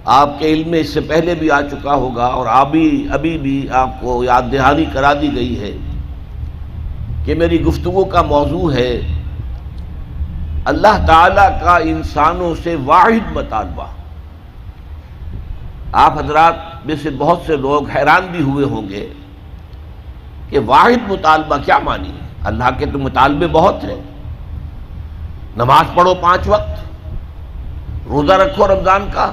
آپ کے علم میں اس سے پہلے بھی آ چکا ہوگا اور ابھی بھی آپ کو یاد دہانی کرا دی گئی ہے کہ میری گفتگو کا موضوع ہے اللہ تعالیٰ کا انسانوں سے واحد مطالبہ۔ آپ حضرات میں سے بہت سے لوگ حیران بھی ہوئے ہوں گے کہ واحد مطالبہ کیا معنی ہے؟ اللہ کے تو مطالبے بہت ہیں، نماز پڑھو 5 وقت، روزہ رکھو رمضان کا،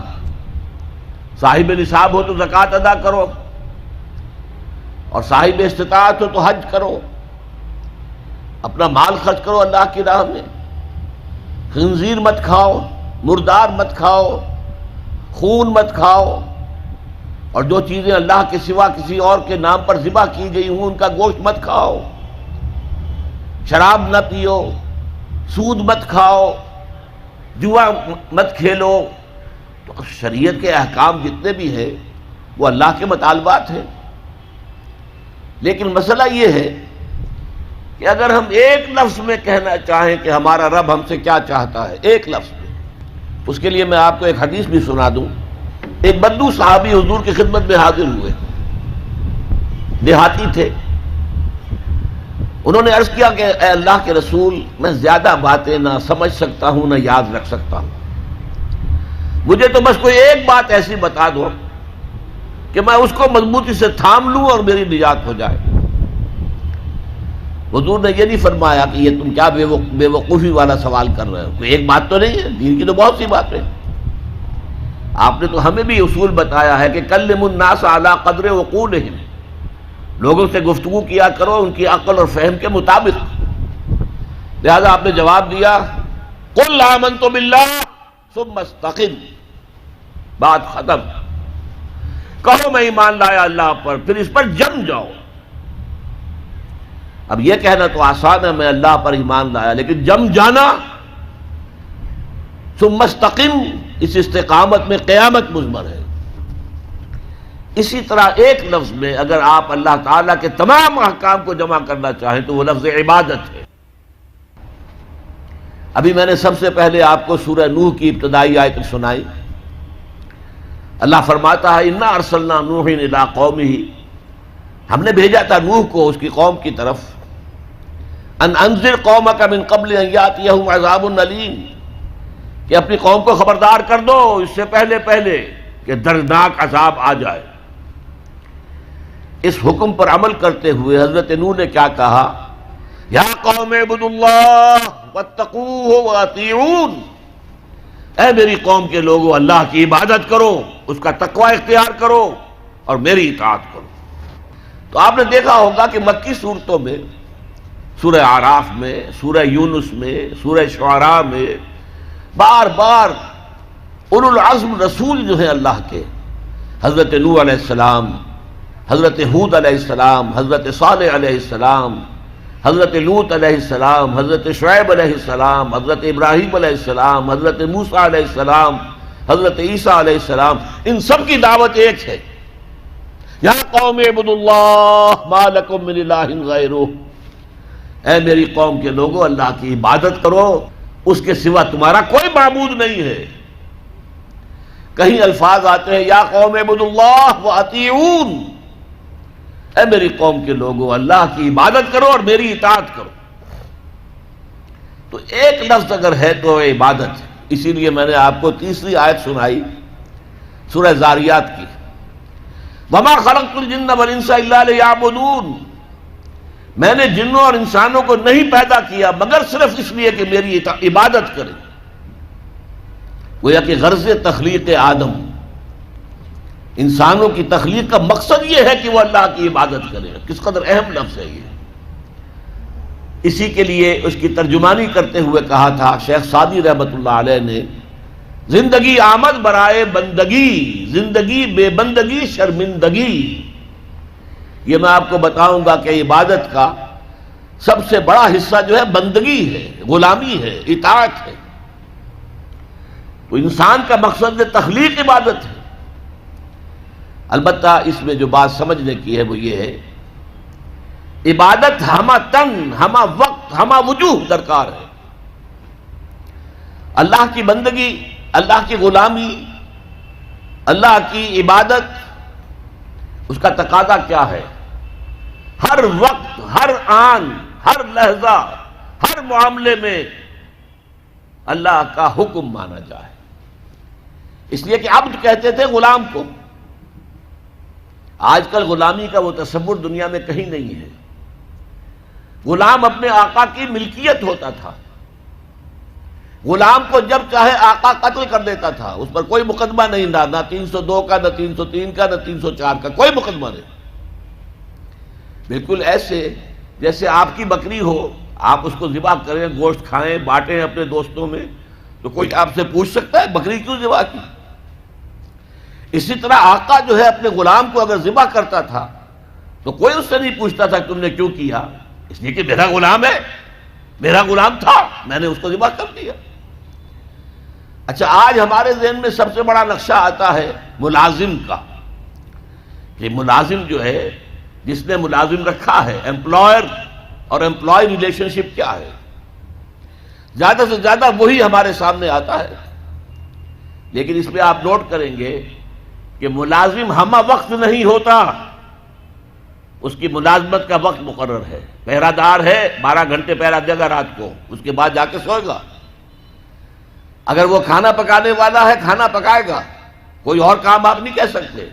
صاحب نصاب ہو تو زکوٰۃ ادا کرو، اور صاحب استطاعت ہو تو حج کرو، اپنا مال خرچ کرو اللہ کی راہ میں، خنزیر مت کھاؤ، مردار مت کھاؤ، خون مت کھاؤ، اور جو چیزیں اللہ کے سوا کسی اور کے نام پر ذبح کی گئی ہوں ان کا گوشت مت کھاؤ، شراب نہ پیو، سود مت کھاؤ، جوا مت کھیلو۔ تو شریعت کے احکام جتنے بھی ہیں وہ اللہ کے مطالبات ہیں، لیکن مسئلہ یہ ہے کہ اگر ہم ایک لفظ میں کہنا چاہیں کہ ہمارا رب ہم سے کیا چاہتا ہے، ایک لفظ میں، اس کے لیے میں آپ کو ایک حدیث بھی سنا دوں۔ ایک بدو صحابی حضور کی خدمت میں حاضر ہوئے، دیہاتی تھے۔ انہوں نے عرض کیا کہ اے اللہ کے رسول، میں زیادہ باتیں نہ سمجھ سکتا ہوں نہ یاد رکھ سکتا ہوں، مجھے تو بس کوئی ایک بات ایسی بتا دو کہ میں اس کو مضبوطی سے تھام لوں اور میری نجات ہو جائے۔ حضور نے یہ نہیں فرمایا کہ یہ تم کیا بے وقوفی والا سوال کر رہے ہو، کوئی ایک بات تو نہیں ہے، دین کی تو بہت سی باتیں۔ آپ نے تو ہمیں بھی اصول بتایا ہے کہ کلم الناس علی قدر عقولہم، لوگوں سے گفتگو کیا کرو ان کی عقل اور فہم کے مطابق۔ لہذا آپ نے جواب دیا قل آمنت باللہ ثم استقم، بات ختم، کہو میں ایمان لایا اللہ پر، پھر اس پر جم جاؤ۔ اب یہ کہنا تو آسان ہے میں اللہ پر ایمان لایا، لیکن جم جانا، ثم استقم، اس استقامت میں قیامت مضمر ہے۔ اسی طرح ایک لفظ میں اگر آپ اللہ تعالیٰ کے تمام احکام کو جمع کرنا چاہیں تو وہ لفظ عبادت ہے۔ ابھی میں نے سب سے پہلے آپ کو سورہ نوح کی ابتدائی آیت سنائی۔ اللہ فرماتا ہے انا ارسلنا نوحا الی قومہ، ہم نے بھیجا تھا نوح کو اس کی قوم کی طرف، ان انذر قومک من قبل ان یاتیہم عذاب علیم، کہ اپنی قوم کو خبردار کر دو اس سے پہلے کہ دردناک عذاب آ جائے۔ اس حکم پر عمل کرتے ہوئے حضرت نوح نے کیا کہا؟ یا قوم اعبدوا اللہ واتقوہ واطیعون، اے میری قوم کے لوگوں اللہ کی عبادت کرو، اس کا تقوی اختیار کرو اور میری اطاعت کرو۔ تو آپ نے دیکھا ہوگا کہ مکی صورتوں میں، سورہ اعراف میں، سورہ یونس میں، سورہ شعراء میں بار بار اولو العزم رسول جو ہیں اللہ کے، حضرت نوح علیہ السلام، حضرت ہود علیہ السلام، حضرت صالح علیہ السلام، حضرت لوط علیہ السلام، حضرت شعیب علیہ السلام، حضرت ابراہیم علیہ السلام، حضرت موسیٰ علیہ السلام، حضرت عیسیٰ علیہ السلام، ان سب کی دعوت ایک ہے، یا قوم اعبدوا اللہ ما لکم من الہ غیرہ، اے میری قوم کے لوگوں اللہ کی عبادت کرو، اس کے سوا تمہارا کوئی معبود نہیں ہے۔ کہیں الفاظ آتے ہیں یا قوم اعبدوا اللہ واطیعون، اے میری قوم کے لوگوں اللہ کی عبادت کرو اور میری اطاعت کرو۔ تو ایک لفظ اگر ہے تو عبادت ہے، اسی لیے میں نے آپ کو تیسری آیت سنائی سورہ زاریات کی، وما خلقت الجن والانس الا لیعبدون، میں نے جنوں اور انسانوں کو نہیں پیدا کیا مگر صرف اس لیے کہ میری عبادت کریں۔ گویا کہ غرض تخلیق آدم، انسانوں کی تخلیق کا مقصد یہ ہے کہ وہ اللہ کی عبادت کریں۔ کس قدر اہم لفظ ہے یہ۔ اسی کے لیے اس کی ترجمانی کرتے ہوئے کہا تھا شیخ سعدی رحمۃ اللہ علیہ نے، زندگی آمد برائے بندگی، زندگی بے بندگی شرمندگی۔ یہ میں آپ کو بتاؤں گا کہ عبادت کا سب سے بڑا حصہ جو ہے بندگی ہے، غلامی ہے، اطاعت ہے۔ تو انسان کا مقصد تخلیق عبادت ہے۔ البتہ اس میں جو بات سمجھنے کی ہے وہ یہ ہے، عبادت ہمہ تن، ہمہ وقت، ہمہ وجوہ درکار ہے۔ اللہ کی بندگی، اللہ کی غلامی، اللہ کی عبادت اس کا تقاضا کیا ہے؟ ہر وقت، ہر آن، ہر لحظہ، ہر معاملے میں اللہ کا حکم مانا جائے. اس لیے کہ عبد کہتے تھے غلام کو. آج کل غلامی کا وہ تصور دنیا میں کہیں نہیں ہے. غلام اپنے آقا کی ملکیت ہوتا تھا. غلام کو جب چاہے آقا قتل کر دیتا تھا، اس پر کوئی مقدمہ نہیں تھا، نہ 302 کا، نہ 303 کا، نہ 304 کا، کوئی مقدمہ نہیں. بالکل ایسے جیسے آپ کی بکری ہو، آپ اس کو ذبح کریں، گوشت کھائیں، بانٹیں اپنے دوستوں میں، تو کوئی آپ سے پوچھ سکتا ہے بکری کیوں ذبح کی؟ اسی طرح آقا جو ہے اپنے غلام کو اگر ذبح کرتا تھا تو کوئی اس سے نہیں پوچھتا تھا کہ تم نے کیوں کیا، اس لیے کہ میرا غلام ہے، میرا غلام تھا، میں نے اس کو ذبح کر دیا. اچھا، آج ہمارے ذہن میں سب سے بڑا نقشہ آتا ہے ملازم کا، کہ ملازم جو ہے، جس نے ملازم رکھا ہے، امپلائر اور امپلائی ریلیشن شپ کیا ہے. زیادہ سے زیادہ وہی ہمارے سامنے آتا ہے. لیکن اس میں آپ نوٹ کریں گے کہ ملازم ہمہ وقت نہیں ہوتا، اس کی ملازمت کا وقت مقرر ہے. پہرہ دار ہے، 12 گھنٹے پہرہ دے گا رات کو، اس کے بعد جا کے سوئے گا. اگر وہ کھانا پکانے والا ہے، کھانا پکائے گا، کوئی اور کام آپ نہیں کہہ سکتے.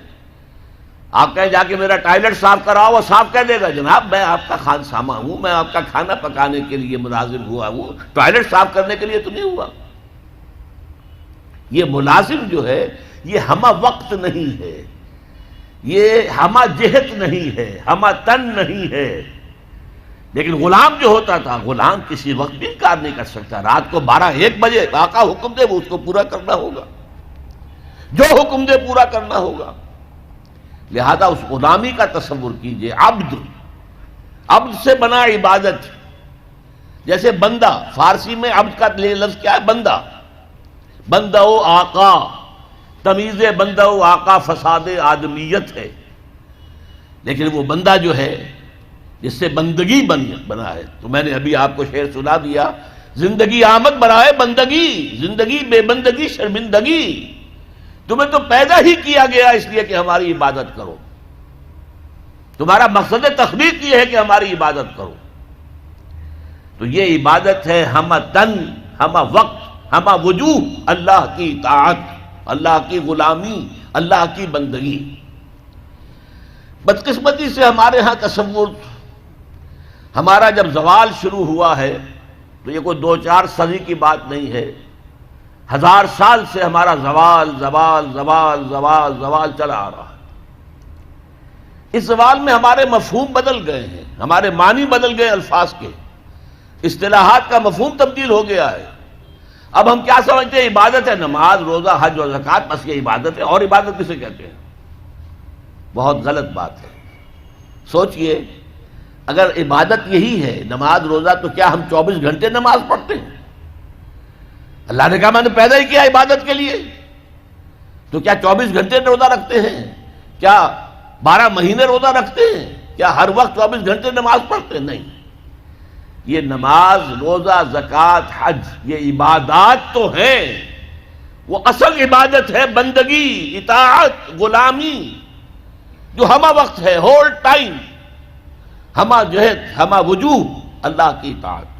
آپ کہیں جا کے میرا ٹوائلٹ صاف کراؤ، وہ صاف کہہ دے گا، جناب میں آپ کا خانسامہ ہوں، میں آپ کا کھانا پکانے کے لیے ملازم ہوا ہوں، ٹوائلٹ صاف کرنے کے لیے تو نہیں ہوا. یہ ملازم جو ہے یہ ہمہ وقت نہیں ہے، یہ ہمہ جہت نہیں ہے، ہمہ تن نہیں ہے. لیکن غلام جو ہوتا تھا، غلام کسی وقت بھی انکار نہیں کر سکتا. رات کو 12-1 بجے آقا حکم دے، وہ اس کو پورا کرنا ہوگا، جو حکم دے پورا کرنا ہوگا. لہذا اس غلامی کا تصور کیجئے. عبد سے بنا عبادت. جیسے بندہ، فارسی میں عبد کا لفظ کیا ہے؟ بندہ. بندہ و آقا، تمیز بندہ و آقا فساد آدمیت ہے. لیکن وہ بندہ جو ہے جس سے بندگی بنا ہے، تو میں نے ابھی آپ کو شعر سنا دیا، زندگی آمد برائے بندگی، زندگی بے بندگی شرمندگی. تمہیں تو پیدا ہی کیا گیا اس لیے کہ ہماری عبادت کرو. تمہارا مقصد تخلیق یہ ہے کہ ہماری عبادت کرو. تو یہ عبادت ہے ہمہ تن، ہمہ وقت، ہمہ وجوہ، اللہ کی اطاعت، اللہ کی غلامی، اللہ کی بندگی. بدقسمتی سے ہمارے ہاں تصور، ہمارا جب زوال شروع ہوا ہے تو یہ کوئی 2-4 صدی کی بات نہیں ہے. 1000 سال سے ہمارا زوال زوال زوال زوال زوال چلا آ رہا ہے. اس زوال میں ہمارے مفہوم بدل گئے ہیں، ہمارے معنی بدل گئے، الفاظ کے، اصطلاحات کا مفہوم تبدیل ہو گیا ہے. اب ہم کیا سمجھتے ہیں؟ عبادت ہے نماز، روزہ، حج اور زکوٰۃ، بس یہ عبادت ہے. اور عبادت کسے کہتے ہیں؟ بہت غلط بات ہے. سوچئے، اگر عبادت یہی ہے نماز روزہ، تو کیا ہم 24 گھنٹے نماز پڑھتے ہیں؟ اللہ نے کہا میں نے پیدا ہی کیا عبادت کے لیے. تو کیا 24 گھنٹے روزہ رکھتے ہیں؟ کیا 12 مہینے روزہ رکھتے ہیں؟ کیا ہر وقت 24 گھنٹے نماز پڑھتے ہیں؟ نہیں. یہ نماز، روزہ، زکوٰۃ، حج، یہ عبادات تو ہیں. وہ اصل عبادت ہے بندگی، اطاعت، غلامی، جو ہمہ وقت ہے، ہول ٹائم، ہمہ جہت، ہمہ وجوہ، اللہ کی اطاعت.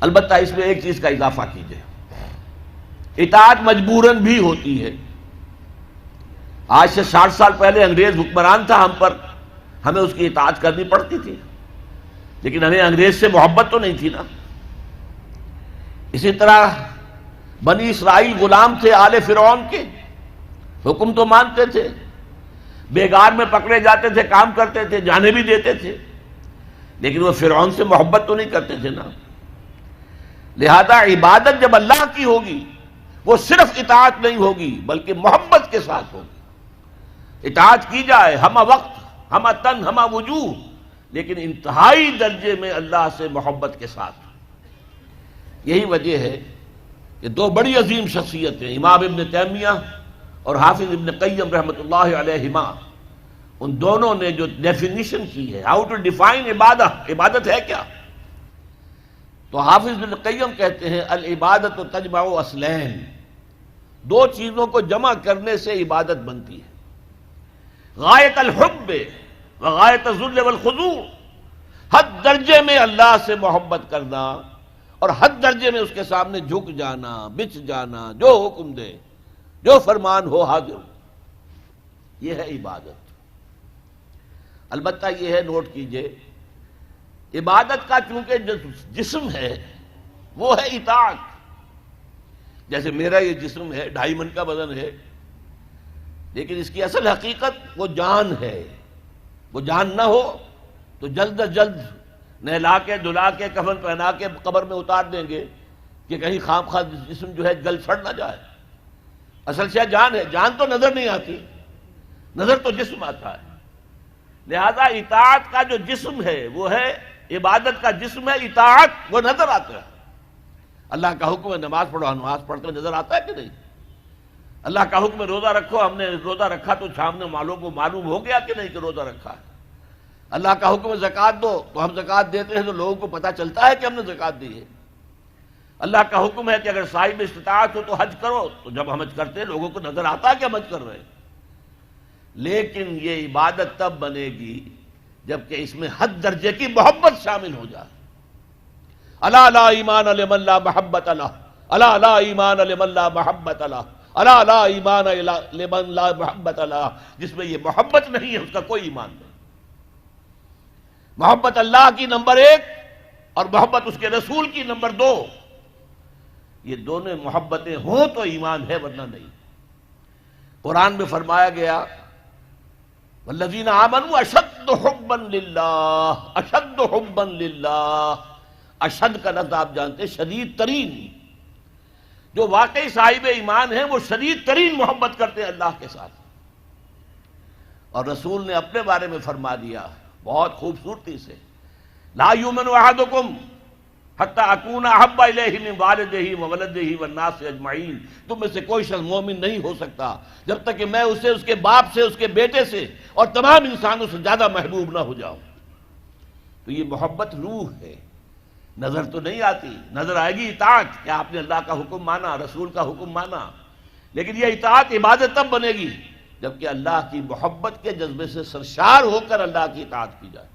البتہ اس میں ایک چیز کا اضافہ کیجئے، اطاعت مجبوراً بھی ہوتی ہے. آج سے 60 سال پہلے انگریز حکمران تھا ہم پر، ہمیں اس کی اطاعت کرنی پڑتی تھی، لیکن ہمیں انگریز سے محبت تو نہیں تھی نا. اسی طرح بنی اسرائیل غلام تھے آل فرعون کے، حکم تو مانتے تھے، بیگار میں پکڑے جاتے تھے، کام کرتے تھے، جانے بھی دیتے تھے، لیکن وہ فرعون سے محبت تو نہیں کرتے تھے نا. لہذا عبادت جب اللہ کی ہوگی، وہ صرف اطاعت نہیں ہوگی بلکہ محبت کے ساتھ ہوگی. اطاعت کی جائے ہمہ وقت، ہمہ تن، ہمہ وجوہ، لیکن انتہائی درجے میں اللہ سے محبت کے ساتھ. یہی وجہ ہے کہ 2 بڑی عظیم شخصیتیں، امام ابن تیمیہ اور حافظ ابن قیم رحمۃ اللہ علیہما، ان دونوں نے جو ڈیفینیشن کی ہے، ہاؤ ٹو ڈیفائن عبادت، عبادت ہے کیا، تو حافظ ابن قیم کہتے ہیں العبادت تجمع اصلین، دو چیزوں کو جمع کرنے سے عبادت بنتی ہے، غایت الحب و غایت الذل والخضوع، حد درجے میں اللہ سے محبت کرنا اور حد درجے میں اس کے سامنے جھک جانا، بچ جانا، جو حکم دے، جو فرمان ہو حاضر، یہ ہے عبادت۔ البتہ یہ ہے، نوٹ کیجئے، عبادت کا چونکہ جو جسم ہے وہ ہے اطاعت۔ جیسے میرا یہ جسم ہے، 2.5 من کا وزن ہے، لیکن اس کی اصل حقیقت وہ جان ہے۔ وہ جان نہ ہو تو جلد از جلد نہلا کے دھلا کے کفن پہنا کے قبر میں اتار دیں گے کہ کہیں خام خواہ جسم جو ہے جل سڑ نہ جائے۔ اصل شے جان ہے، جان تو نظر نہیں آتی، نظر تو جسم آتا ہے۔ لہذا اطاعت کا جو جسم ہے وہ ہے، عبادت کا جسم ہے اطاعت، وہ نظر آتا ہے۔ اللہ کا حکم ہے نماز پڑھو، نماز پڑھتے نظر آتا ہے کہ نہیں؟ اللہ کا حکم ہے روزہ رکھو، ہم نے روزہ رکھا تو سامنے معلوم ہو گیا کہ نہیں کہ روزہ رکھا ہے۔ اللہ کا حکم ہے زکوٰۃ دو، تو ہم زکوٰۃ دیتے ہیں تو لوگوں کو پتہ چلتا ہے کہ ہم نے زکوٰۃ دی ہے۔ اللہ کا حکم ہے کہ اگر صاحب استطاعت ہو تو حج کرو، تو جب ہم حج کرتے ہیں لوگوں کو نظر آتا ہے کہ ہم حج کر رہے ہیں۔ لیکن یہ عبادت تب بنے گی جبکہ اس میں حد درجے کی محبت شامل ہو جائے۔ الا لا ایمان لمن لا محبت له، الا لا ایمان لمن لا محبت له، الا لا ایمان لمن لا محبت له، جس میں یہ محبت نہیں ہے اس کا کوئی ایمان نہیں۔ محبت اللہ کی نمبر 1 اور محبت اس کے رسول کی نمبر 2، یہ دونوں محبتیں ہوں تو ایمان ہے، ورنہ نہیں۔ قرآن میں فرمایا گیا والذین آمنوا اشد حبا للہ، اشد حبا للہ۔ اشد کا لفظ آپ جانتے ہیں، شدید ترین۔ جو واقعی صاحب ایمان ہیں وہ شدید ترین محبت کرتے ہیں اللہ کے ساتھ۔ اور رسول نے اپنے بارے میں فرما دیا بہت خوبصورتی سے، لا یؤمن احدکم حتی اکون احب الیہ من والدہ وولدہ والناس اجمعین، تم میں سے کوئی شخص مومن نہیں ہو سکتا جب تک کہ میں اسے اس کے باپ سے، اس کے بیٹے سے اور تمام انسانوں سے زیادہ محبوب نہ ہو جاؤں۔ تو یہ محبت روح ہے، نظر تو نہیں آتی۔ نظر آئے گی اطاعت کہ آپ نے اللہ کا حکم مانا، رسول کا حکم مانا، لیکن یہ اطاعت عبادت تب بنے گی جبکہ اللہ کی محبت کے جذبے سے سرشار ہو کر اللہ کی اطاعت کی جائے۔